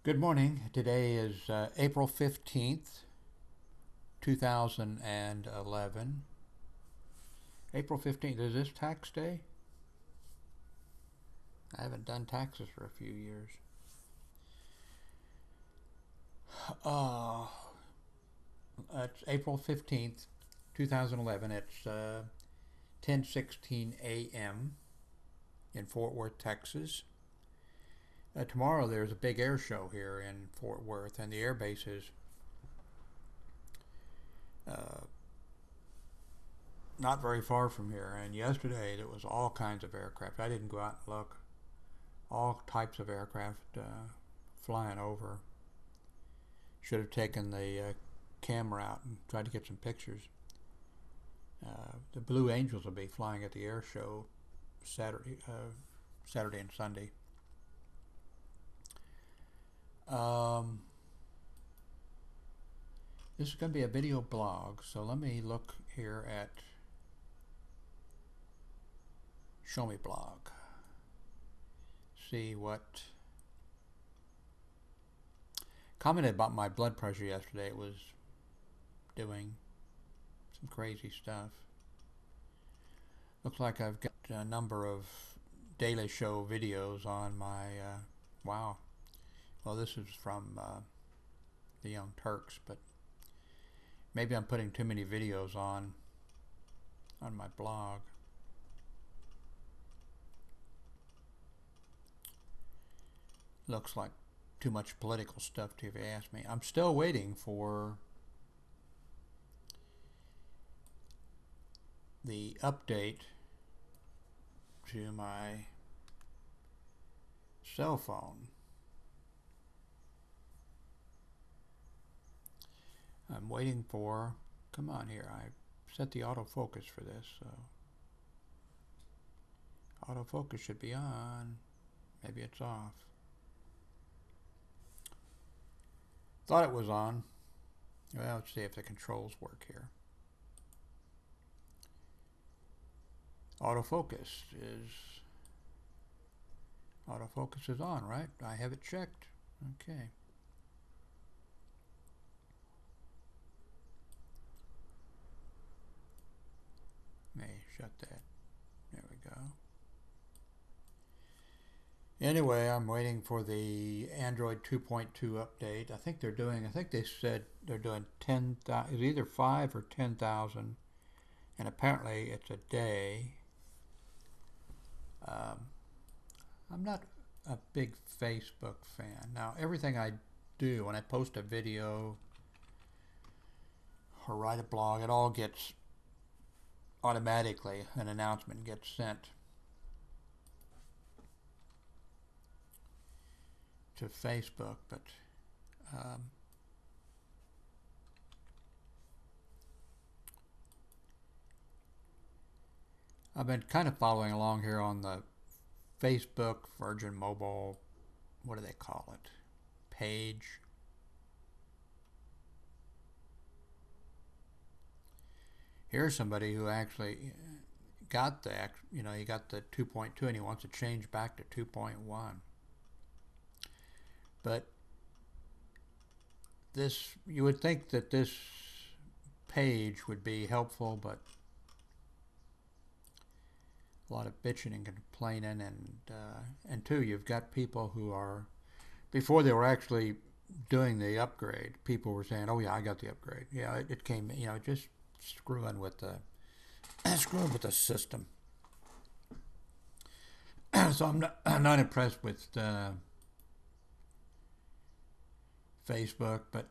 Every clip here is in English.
Good morning. Today is April 15th, 2011. April 15th, is this tax day? I haven't done taxes for a few years. Uh, it's April 15th, 2011. It's 10:16 a.m. in Fort Worth, Texas. Tomorrow there's a big air show here in Fort Worth, and the air base is uh, not very far from here. And yesterday there was all kinds of aircraft. I didn't go out and look. All types of aircraft flying over. Should have taken the camera out and tried to get some pictures. The Blue Angels will be flying at the air show Saturday and Sunday. This is going to be a video blog, so let me look here at Show Me Blog. See what commented about my blood pressure yesterday. It was doing some crazy stuff. Looks like I've got a number of Daily Show videos on my wow. Well, this is from the Young Turks, but maybe I'm putting too many videos on my blog. Looks like too much political stuff, if you ask me. I'm still waiting for the update to my cell phone. I'm waiting for, come on here, I set the autofocus for this, so autofocus should be on. Maybe it's off. Thought it was on. Well, let's see if the controls work here. Autofocus is on, right? I have it checked. Okay. May shut that. There we go. Anyway, I'm waiting for the Android 2.2 update. I think they said they're doing 10,000, it's either 5 or 10,000, and apparently it's a day. I'm not a big Facebook fan. Now, everything I do, when I post a video or write a blog, it all gets automatically, an announcement gets sent to Facebook, but I've been kind of following along here on the Facebook Virgin Mobile, what do they call it, page. Here's somebody who actually got the, he got the 2.2 and he wants to change back to 2.1. But this, you would think that this page would be helpful, but a lot of bitching and complaining, and two, you've got people who are, before they were actually doing the upgrade, people were saying, "Oh yeah, I got the upgrade. Yeah, it came, just screwing with the system." So I'm not impressed with Facebook, but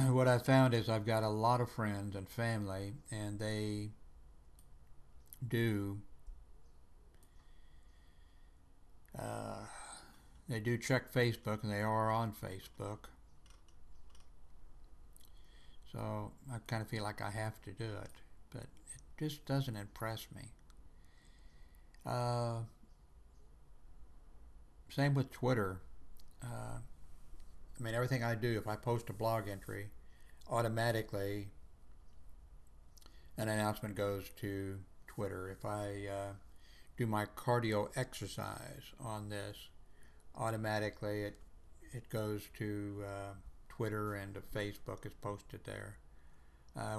what I found is I've got a lot of friends and family, and they do check Facebook, and they are on Facebook. So I kind of feel like I have to do it, but it just doesn't impress me. Same with Twitter. I mean, everything I do, if I post a blog entry, automatically an announcement goes to Twitter. If I do my cardio exercise on this, automatically it goes to Twitter and to Facebook. It's posted there.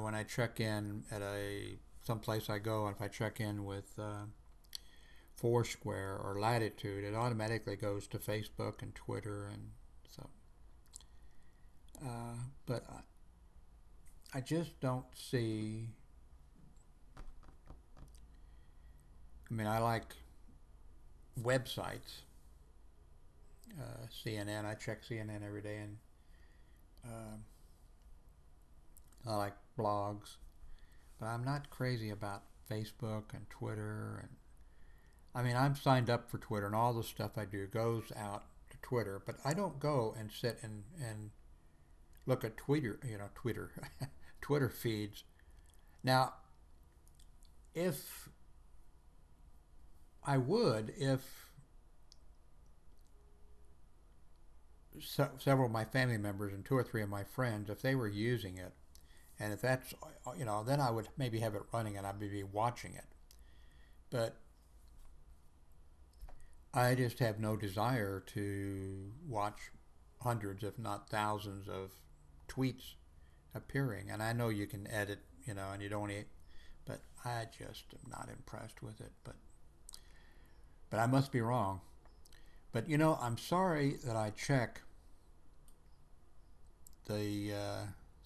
When I check in at someplace I go, and if I check in with Foursquare or Latitude, it automatically goes to Facebook and Twitter, and so. But I just don't see. I mean, I like websites. CNN. I check CNN every day, and I like blogs. But I'm not crazy about Facebook and Twitter, and I mean, I'm signed up for Twitter, and all the stuff I do goes out to Twitter. But I don't go and sit and look at Twitter, Twitter feeds. Now, if I would, if several of my family members and 2 or 3 of my friends, if they were using it, and if that's, then I would maybe have it running and I'd be watching it. But I just have no desire to watch hundreds, if not thousands, of tweets appearing. And I know you can edit, and you don't eat, but I just am not impressed with it. But I must be wrong. But I'm sorry that I check the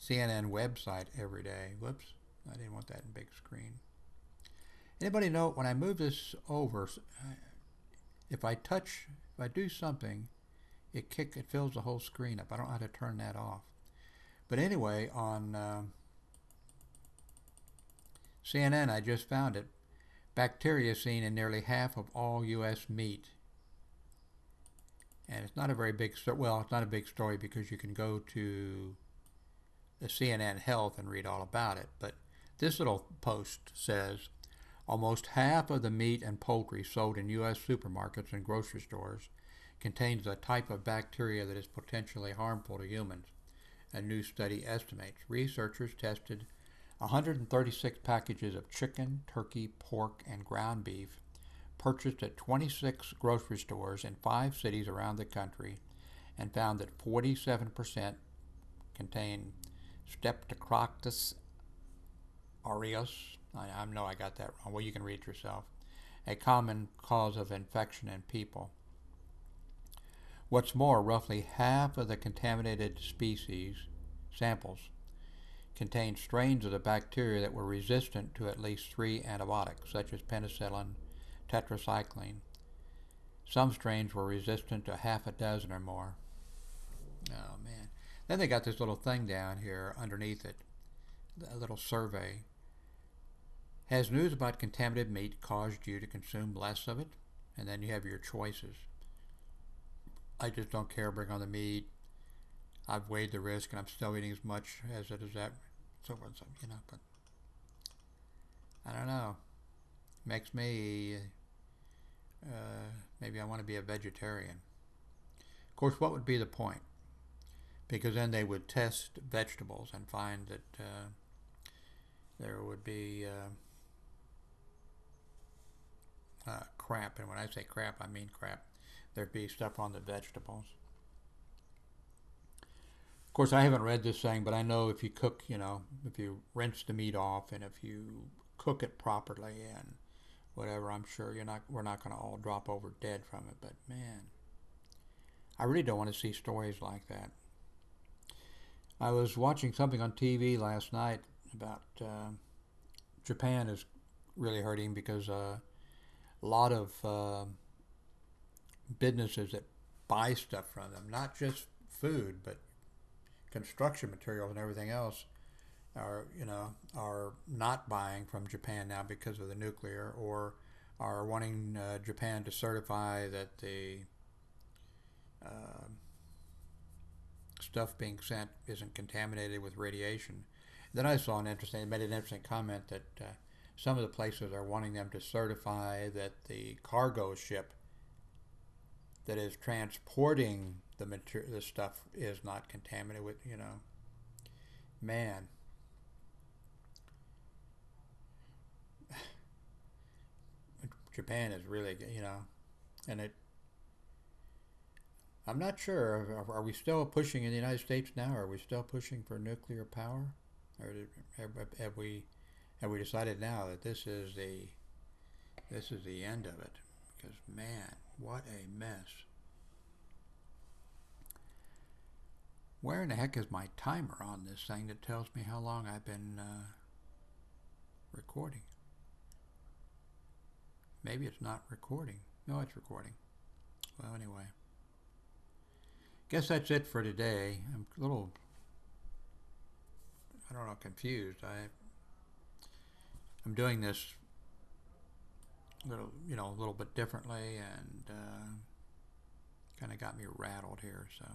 CNN website every day. Whoops, I didn't want that in big screen. Anybody know, when I move this over, if I do something, it fills the whole screen up. I don't know how to turn that off. But anyway, on CNN, I just found it. Bacteria seen in nearly half of all U.S. meat. And it's not a very big story. Well, it's not a big story because you can go to the CNN Health and read all about it. But this little post says, almost half of the meat and poultry sold in U.S. supermarkets and grocery stores contains a type of bacteria that is potentially harmful to humans, a new study estimates. Researchers tested 136 packages of chicken, turkey, pork, and ground beef purchased at 26 grocery stores in 5 cities around the country and found that 47% contain Streptococcus aureus. I know I got that wrong. Well, you can read it yourself. A common cause of infection in people. What's more, roughly half of the contaminated species samples contained strains of the bacteria that were resistant to at least 3 antibiotics, such as penicillin, tetracycline. Some strains were resistant to half a dozen or more. Oh, man. Then they got this little thing down here underneath it, a little survey. Has news about contaminated meat caused you to consume less of it? And then you have your choices. I just don't care, bring on the meat. I've weighed the risk and I'm still eating as much as it is that, so forth, but I don't know. Makes me, maybe I want to be a vegetarian. Of course, what would be the point? Because then they would test vegetables and find that there would be crap, and when I say crap, I mean crap. There'd be stuff on the vegetables. Of course, I haven't read this thing, but I know if you cook, if you rinse the meat off and if you cook it properly and whatever, I'm sure we're not going to all drop over dead from it. But man, I really don't want to see stories like that. I was watching something on TV last night about Japan is really hurting because a lot of businesses that buy stuff from them, not just food, but construction materials and everything else, are not buying from Japan now because of the nuclear, or are wanting Japan to certify that the stuff being sent isn't contaminated with radiation. Then I saw made an interesting comment that some of the places are wanting them to certify that the cargo ship that is transporting the stuff is not contaminated with, man. Japan is really, and I'm not sure. Are we still pushing in the United States now? Are we still pushing for nuclear power, or have we decided now that this is the end of it? Because man, what a mess. Where in the heck is my timer on this thing that tells me how long I've been recording? Maybe it's not recording. No, it's recording. Well, anyway. Guess that's it for today. I'm a little, I don't know, confused. I'm doing this a little bit differently, and kind of got me rattled here. So.